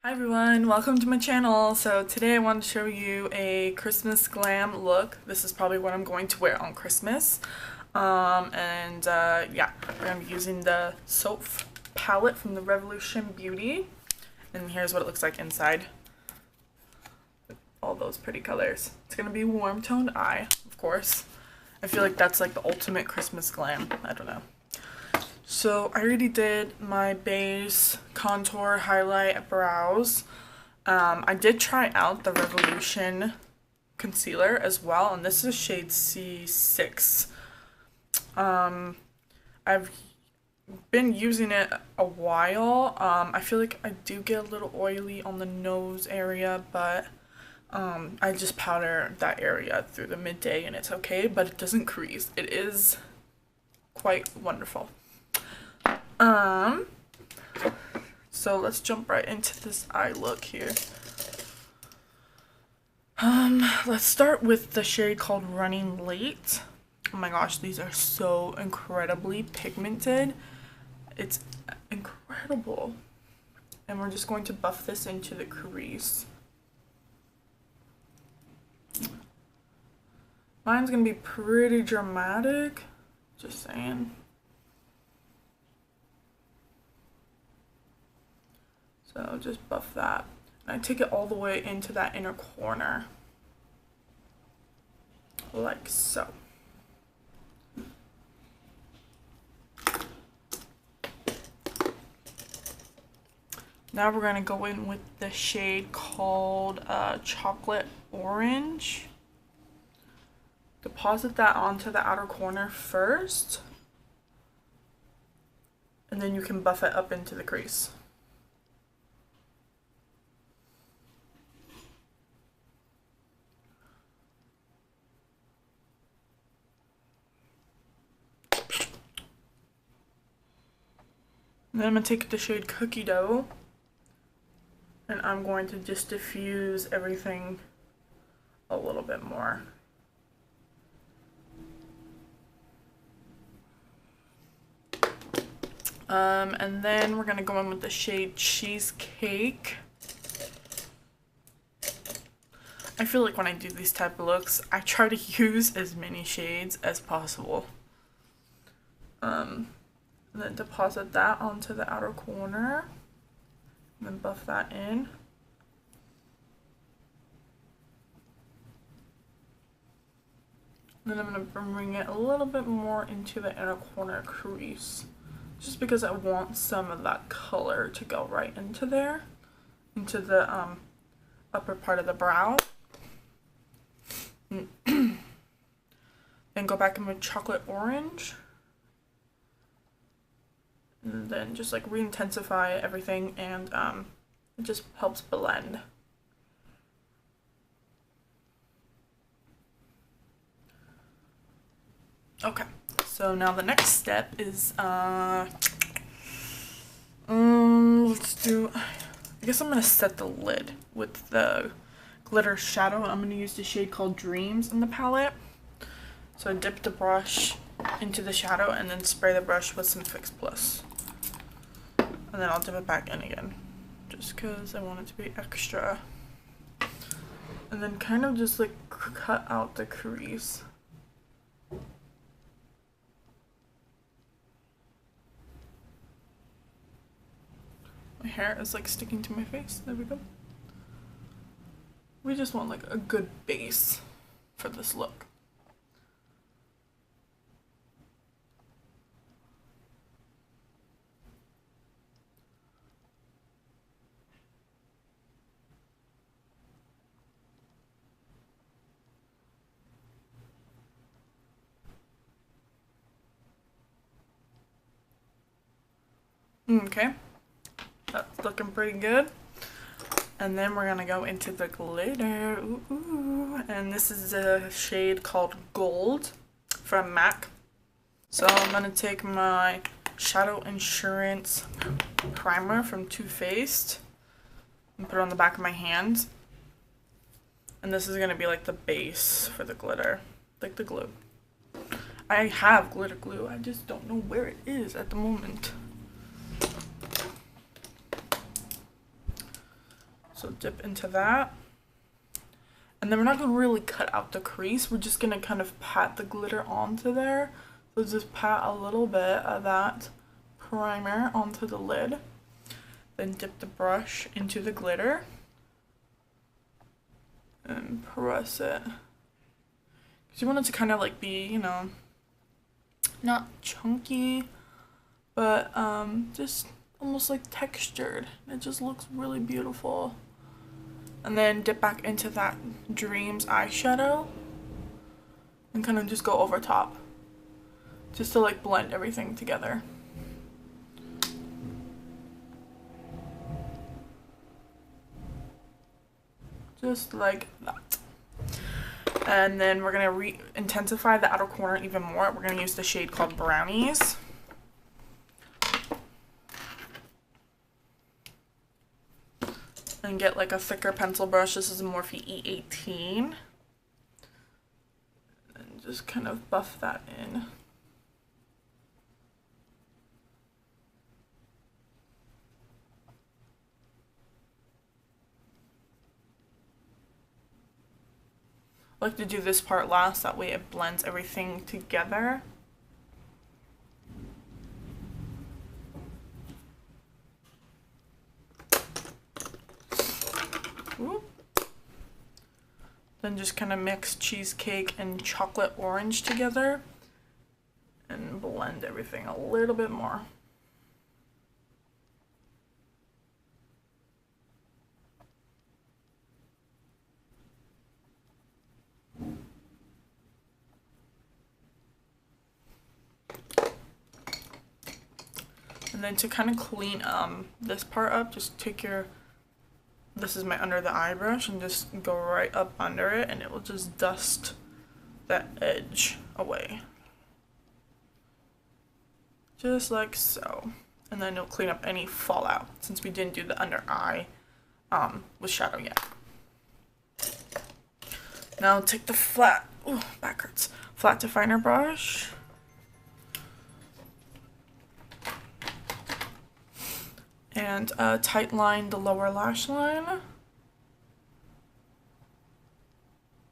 Hi everyone, welcome to my channel. So today I want to show you a Christmas glam look. This is probably what I'm going to wear on Christmas. Yeah, we're going to be using the Soap palette from the Revolution Beauty. And here's what it looks like inside. All those pretty colors. It's going to be warm toned eye, of course. I feel like that's like the ultimate Christmas glam. I don't know. So I already did my base, contour, highlight, brows. I did try out the Revolution concealer as well, and this is shade C6. I've been using it a while. I feel like I do get a little oily on the nose area, but I just powder that area through the midday and it's okay, but it doesn't crease. It is quite wonderful. So let's jump right into this eye look here. Let's start with the shade called Running Late. Oh my gosh, these are so incredibly pigmented. It's incredible. And we're just going to buff this into the crease. Mine's gonna be pretty dramatic, just saying. So just buff that. And I take it all the way into that inner corner. Like so. Now we're going to go in with the shade called Chocolate Orange. Deposit that onto the outer corner first. And then you can buff it up into the crease. Then I'm going to take the shade Cookie Dough and I'm going to just diffuse everything a little bit more. And then we're going to go in with the shade Cheesecake. I feel like when I do these type of looks, I try to use as many shades as possible. And then deposit that onto the outer corner. And then buff that in. Then I'm going to bring it a little bit more into the inner corner crease. Just because I want some of that color to go right into there. Into the upper part of the brow. Then go back in with Chocolate Orange. And then just like re-intensify everything, and it just helps blend. Okay, so now the next step is let's do, I guess I'm gonna set the lid with the glitter shadow. I'm gonna use the shade called Dreams in the palette. So I dip the brush into the shadow and then spray the brush with some Fix Plus. And then I'll dip it back in again, just because I want it to be extra. And then kind of just like cut out the crease. My hair is like sticking to my face. There we go. We just want like a good base for this look. Okay, that's looking pretty good. And then we're gonna go into the glitter. Ooh. And this is a shade called Gold from MAC. So I'm gonna take my Shadow Insurance primer from Too Faced and put it on the back of my hand. And this is gonna be like the base for the glitter, like the glue. I have glitter glue, I just don't know where it is at the moment. So dip into that. And then we're not going to really cut out the crease. We're just going to kind of pat the glitter onto there. So just pat a little bit of that primer onto the lid. Then dip the brush into the glitter. And press it. Because you want it to kind of like be, you know, not chunky, but just almost like textured. It just looks really beautiful. And then dip back into that Dreams eyeshadow and kind of just go over top, just to like blend everything together. Just like that. And then we're gonna intensify the outer corner even more. We're gonna use the shade called Brownies. And get like a thicker pencil brush. This is a Morphe E18. And just kind of buff that in. I like to do this part last, that way it blends everything together. Ooh. Then just kind of mix cheesecake and chocolate orange together and blend everything a little bit more. And then to kind of clean this part up, just take your, this is my under the eye brush, and just go right up under it, and it will just dust that edge away. Just like so. And then it'll clean up any fallout, since we didn't do the under eye with shadow yet. Now take the flat, ooh, back hurts, flat definer brush. And tight line the lower lash line.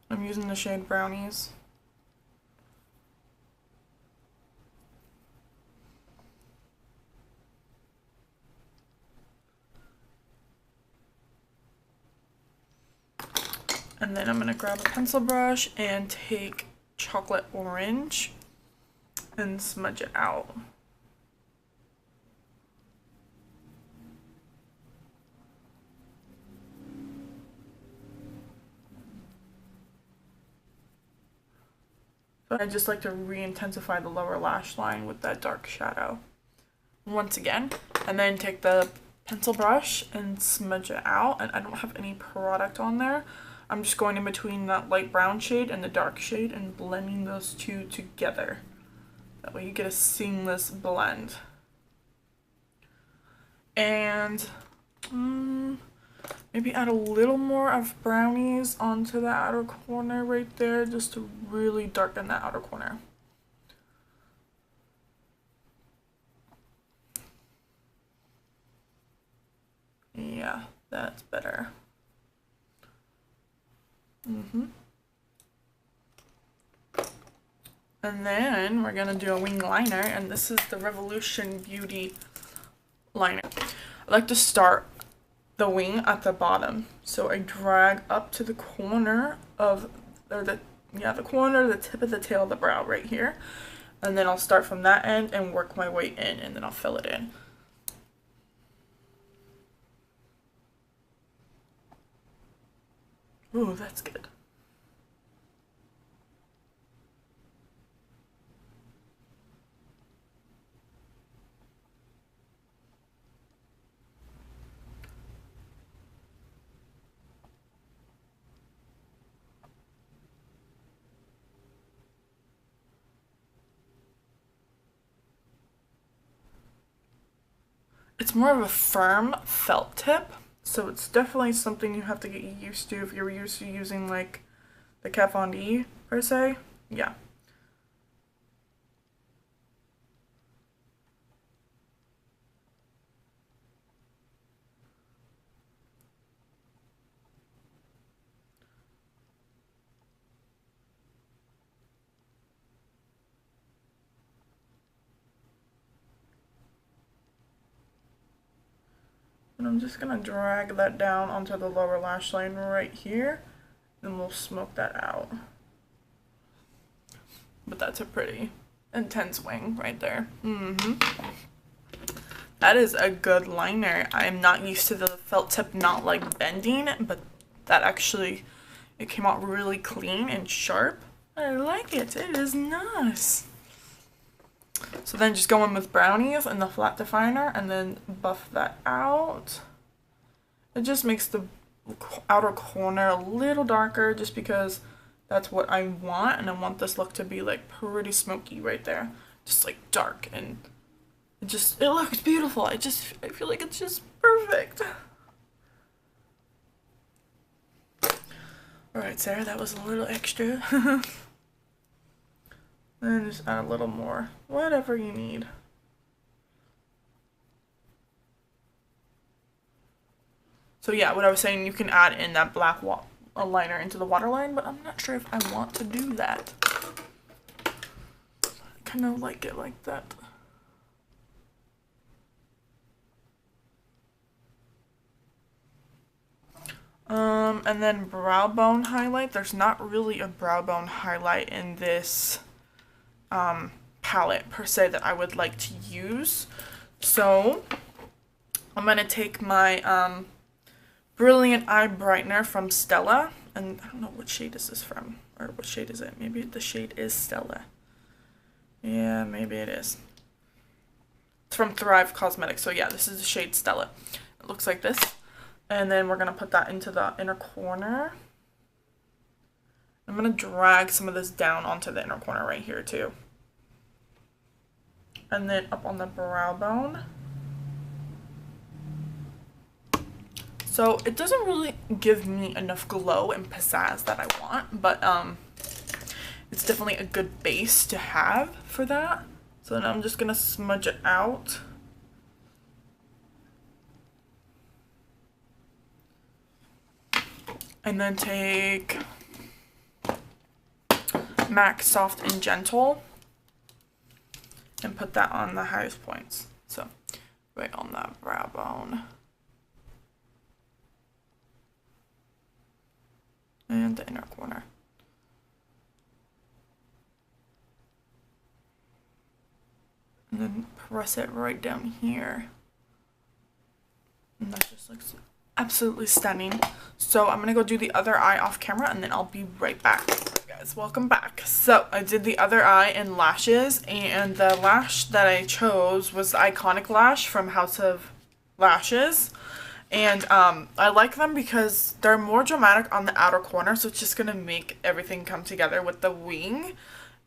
I'm using the shade Brownies. And then I'm going to grab a pencil brush and take chocolate orange and smudge it out. I just like to re-intensify the lower lash line with that dark shadow once again, and then take the pencil brush and smudge it out. And I don't have any product on there. I'm just going in between that light brown shade and the dark shade and blending those two together. That way you get a seamless blend. And maybe add a little more of Brownies onto the outer corner right there, just to really darken that outer corner. Yeah, that's better. And then we're gonna do a wing liner, and this is the Revolution Beauty liner. I like to start the wing at the bottom, so I drag up to the corner of, or the corner, the tip of the tail of the brow right here, and then I'll start from that end and work my way in, and then I'll fill it in. Ooh, that's good. It's more of a firm felt tip, so it's definitely something you have to get used to if you're used to using like the Kat Von D per se. Yeah. I'm just gonna drag that down onto the lower lash line right here, and we'll smoke that out. But that's a pretty intense wing right there. That is a good liner. I'm not used to the felt tip not like bending, but that actually, it came out really clean and sharp. I like it. It is nice. So then just go in with brownies and the flat definer and then buff that out. It just makes the outer corner a little darker just because that's what I want, and I want this look to be like pretty smoky right there. Just like dark, and it looks beautiful. I feel like it's just perfect. Alright, Sarah, that was a little extra. And just add a little more, whatever you need. So yeah, what I was saying, you can add in that black liner into the waterline, but I'm not sure if I want to do that. I kind of like it like that. And then brow bone highlight. There's not really a brow bone highlight in this palette per se that I would like to use. So I'm gonna take my Brilliant Eye Brightener from Stella, and I don't know what shade is this from, or what shade is it? Maybe the shade is Stella. Yeah, maybe it is. It's from Thrive Cosmetics, so yeah, this is the shade Stella. It looks like this. And then we're gonna put that into the inner corner. I'm gonna drag some of this down onto the inner corner right here too. And then up on the brow bone. So it doesn't really give me enough glow and pizzazz that I want, but it's definitely a good base to have for that. So then I'm just gonna smudge it out. And then take MAC Soft and Gentle and put that on the highest points. So right on that brow bone. And the inner corner. And then press it right down here. And that just looks absolutely stunning. So I'm gonna go do the other eye off camera and then I'll be right back. Guys, welcome back. So I did the other eye and lashes, and the lash that I chose was the Iconic Lash from House of Lashes. And I like them because they're more dramatic on the outer corner, so it's just gonna make everything come together with the wing,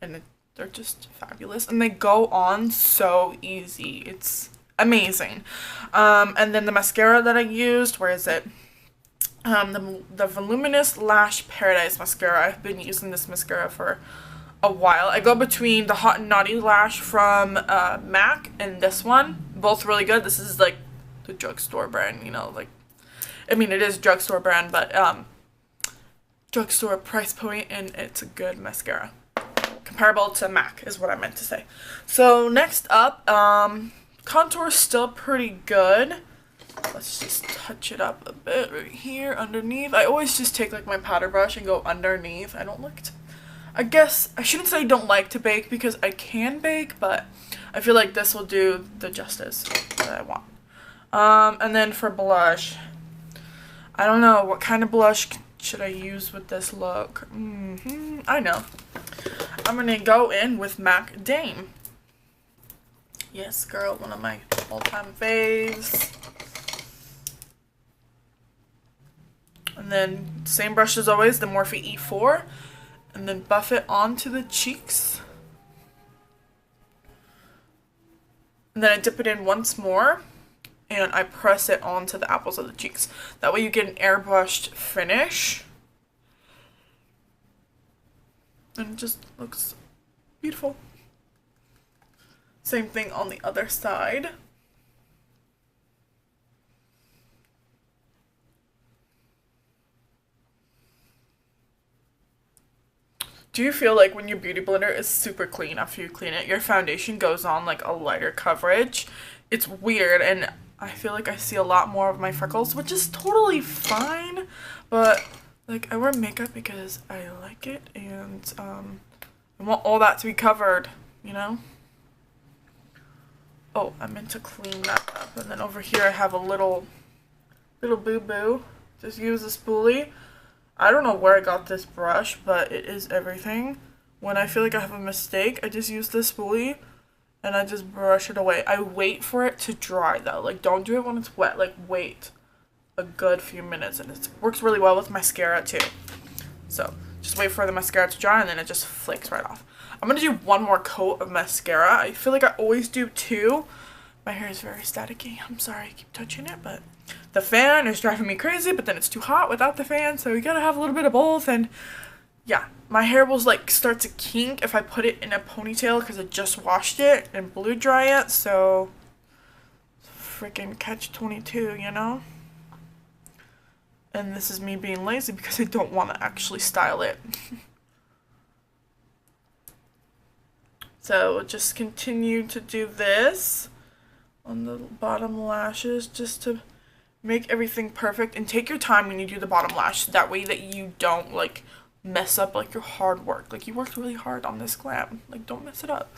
and they're just fabulous, and they go on so easy. It's amazing. And then the mascara that I used, where is it? The Voluminous Lash Paradise mascara. I've been using this mascara for a while. I go between the Hot and Naughty Lash from MAC and this one. Both really good. This is like the drugstore brand, you know, like, I mean, it is drugstore brand, but drugstore price point, and it's a good mascara. Comparable to MAC is what I meant to say. So next up, contour is still pretty good. Let's just touch it up a bit right here underneath. I always just take like my powder brush and go underneath. I don't like to, I guess I shouldn't say don't like to bake, because I can bake, but I feel like this will do the justice that I want. And then for blush, I don't know what kind of blush should I use with this look. I know. I'm gonna go in with MAC Dame. Yes, girl, one of my all-time faves. And then same brush as always, the Morphe E4, and then buff it onto the cheeks. And then I dip it in once more, and I press it onto the apples of the cheeks. That way you get an airbrushed finish. And it just looks beautiful. Same thing on the other side. Do you feel like when your beauty blender is super clean after you clean it, your foundation goes on like a lighter coverage? It's weird, and I feel like I see a lot more of my freckles, which is totally fine, but like I wear makeup because I like it, and I want all that to be covered, you know? Oh, I meant to clean that up. And then over here I have a little boo-boo. Just use a spoolie. I don't know where I got this brush, but it is everything. When I feel like I have a mistake, I just use this spoolie and I just brush it away. I wait for it to dry though. Like, don't do it when it's wet. Like, wait a good few minutes, and it works really well with mascara too. So just wait for the mascara to dry and then it just flakes right off. I'm gonna do one more coat of mascara. I feel like I always do two. My hair is very staticky. I'm sorry I keep touching it, but the fan is driving me crazy, but then it's too hot without the fan, so you gotta have a little bit of both. And yeah, my hair will like start to kink if I put it in a ponytail because I just washed it and blew dry it, so freaking catch-22, you know? And this is me being lazy because I don't want to actually style it. So just continue to do this on the bottom lashes just to make everything perfect, and take your time when you do the bottom lash, that way that you don't like mess up like your hard work. Like, you worked really hard on this glam, like don't mess it up.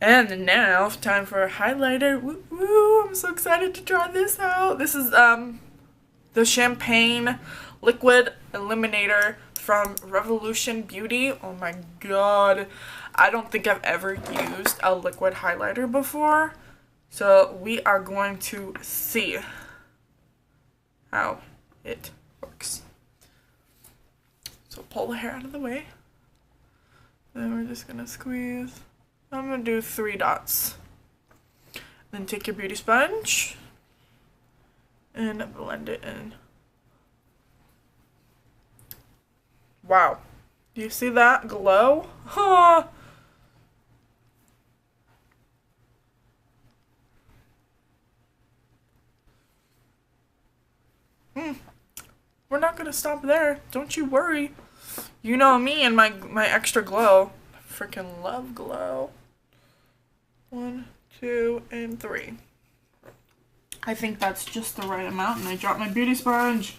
And now time for a highlighter. Woo woo, I'm so excited to try this out. This is the Champagne Liquid Illuminator from Revolution Beauty. Oh my god, I don't think I've ever used a liquid highlighter before, so we are going to see how it works. So pull the hair out of the way, then we're just gonna squeeze. I'm gonna do 3 dots. Then take your beauty sponge and blend it in. Wow. Do you see that glow? Huh. We're not gonna stop there. Don't you worry. You know me and my extra glow. I freaking love glow. 1, 2, and 3. I think that's just the right amount, and I dropped my beauty sponge.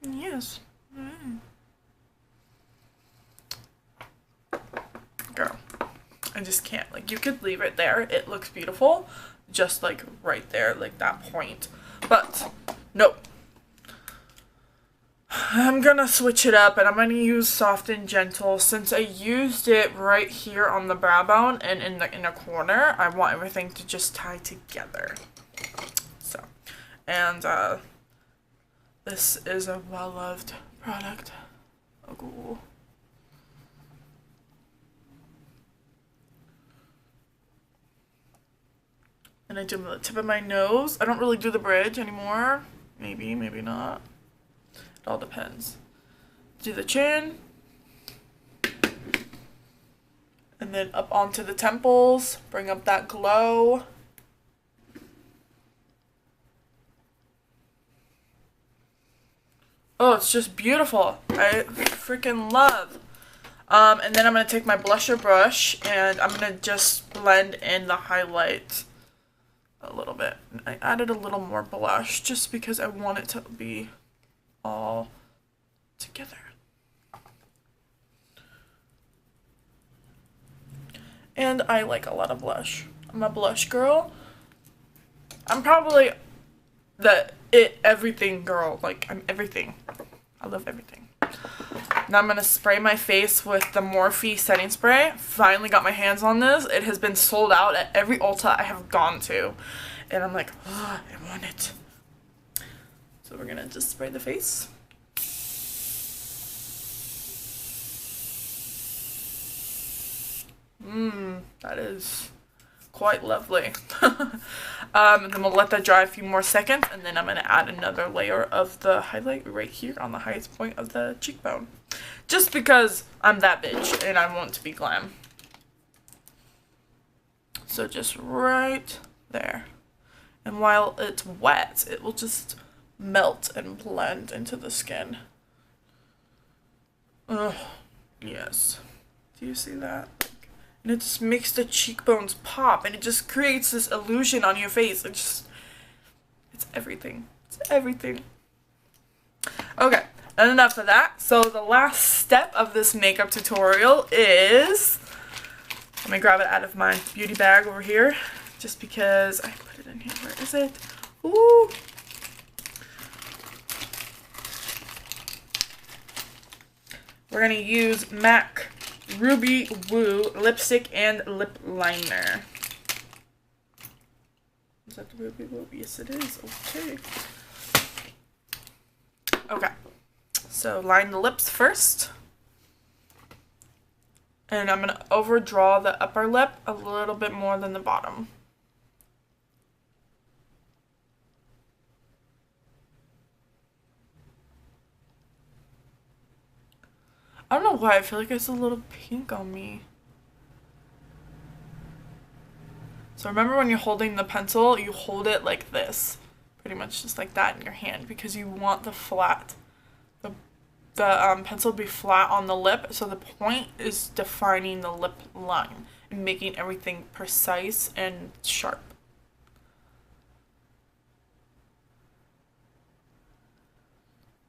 Yes. Girl, I just can't. Like, you could leave it there. It looks beautiful. Just, like, right there, like, that point. But, nope. I'm gonna switch it up, and I'm gonna use Soft and Gentle. Since I used it right here on the brow bone and in the inner corner, I want everything to just tie together. So, and, this is a well-loved product. Oh, cool. And I do the tip of my nose. I don't really do the bridge anymore. Maybe, maybe not. It all depends. Do the chin. And then up onto the temples. Bring up that glow. Oh, it's just beautiful. I freaking love. And then I'm going to take my blusher brush and I'm going to just blend in the highlight a little bit. I added a little more blush just because I want it to be all together. And I like a lot of blush. I'm a blush girl. I'm probably everything girl. Like, I'm everything. I love everything. Now I'm going to spray my face with the Morphe setting spray. Finally got my hands on this. It has been sold out at every Ulta I have gone to. And I'm like, oh, I want it. So we're going to just spray the face. That is quite lovely. And then we'll let that dry a few more seconds, and then I'm going to add another layer of the highlight right here on the highest point of the cheekbone. Just because I'm that bitch and I want to be glam. So just right there. And while it's wet, it will just melt and blend into the skin. Ugh, yes. Do you see that? And it just makes the cheekbones pop, and it just creates this illusion on your face. It's everything. It's everything. Okay, and enough of that. So the last step of this makeup tutorial is, let me grab it out of my beauty bag over here, just because I put it in here. Where is it? Ooh. We're gonna use MAC Ruby Woo lipstick and lip liner. Is that the Ruby Woo? Yes, it is. Okay. Okay. So line the lips first. And I'm gonna overdraw the upper lip a little bit more than the bottom. I don't know why, I feel like it's a little pink on me. So remember, when you're holding the pencil, you hold it like this. Pretty much just like that in your hand, because you want the pencil to be flat on the lip. So the point is defining the lip line and making everything precise and sharp.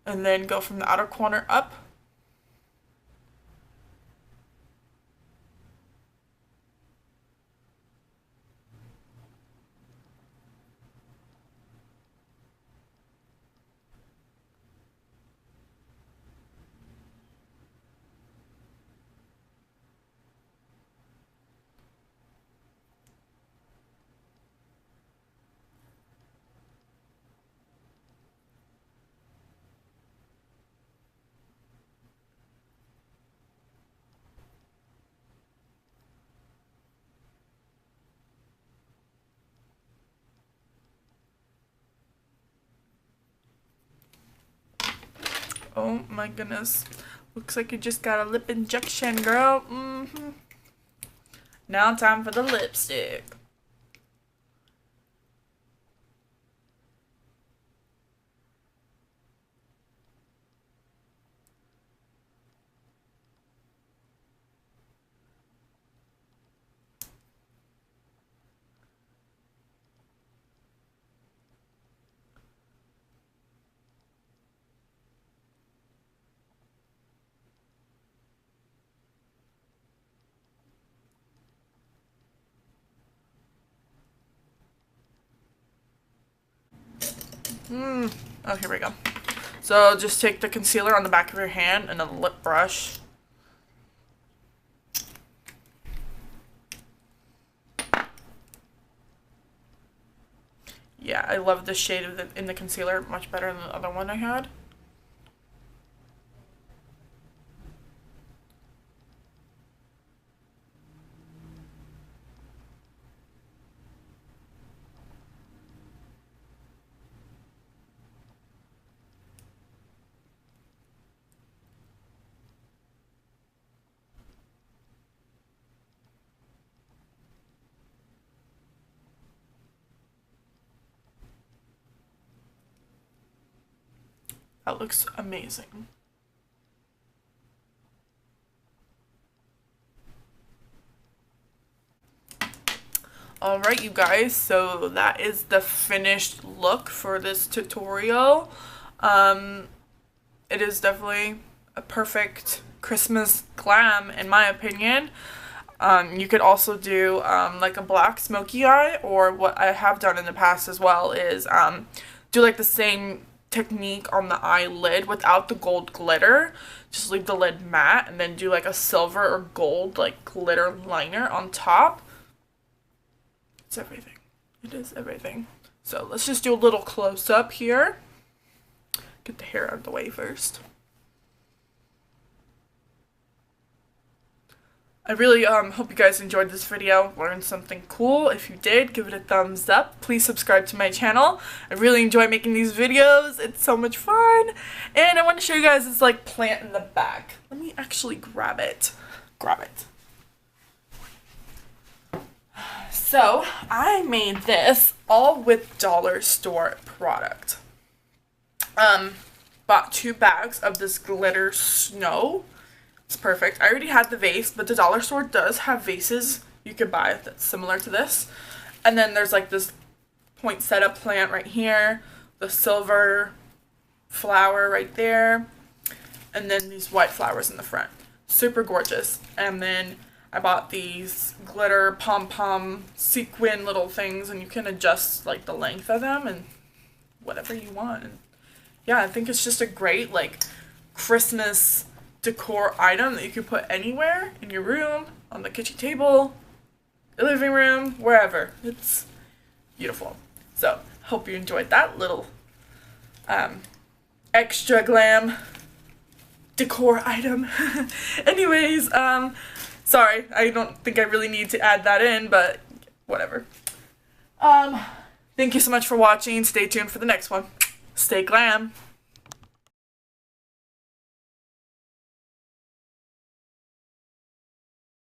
And then go from the outer corner up. Oh my goodness. Looks like you just got a lip injection, girl. Now time for the lipstick. Oh, here we go. So just take the concealer on the back of your hand and a lip brush. Yeah, I love the shade of in the concealer much better than the other one I had. That looks amazing. Alright, you guys, so that is the finished look for this tutorial. It is definitely a perfect Christmas glam in my opinion. You could also do like a black smoky eye, or what I have done in the past as well is do like the same technique on the eyelid without the gold glitter. Just leave the lid matte and then do like a silver or gold like glitter liner on top. It's everything. It is everything. So let's just do a little close up here. Get the hair out of the way first. I really hope you guys enjoyed this video, learned something cool. If you did, give it a thumbs up. Please subscribe to my channel. I really enjoy making these videos. It's so much fun. And I want to show you guys this like plant in the back. Let me actually grab it. So I made this all with dollar store product. Bought 2 bags of this glitter snow. It's perfect. I already had the vase, but the dollar store does have vases you could buy that's similar to this. And then there's like this poinsettia plant right here, the silver flower right there, and then these white flowers in the front. Super gorgeous. And then I bought these glitter pom-pom sequin little things, and you can adjust like the length of them and whatever you want. And yeah, I think it's just a great like Christmas decor item that you could put anywhere in your room, on the kitchen table, the living room, wherever. It's beautiful. So hope you enjoyed that little extra glam decor item. Anyways, sorry, I don't think I really need to add that in, but whatever. Thank you so much for watching. Stay tuned for the next one. Stay glam.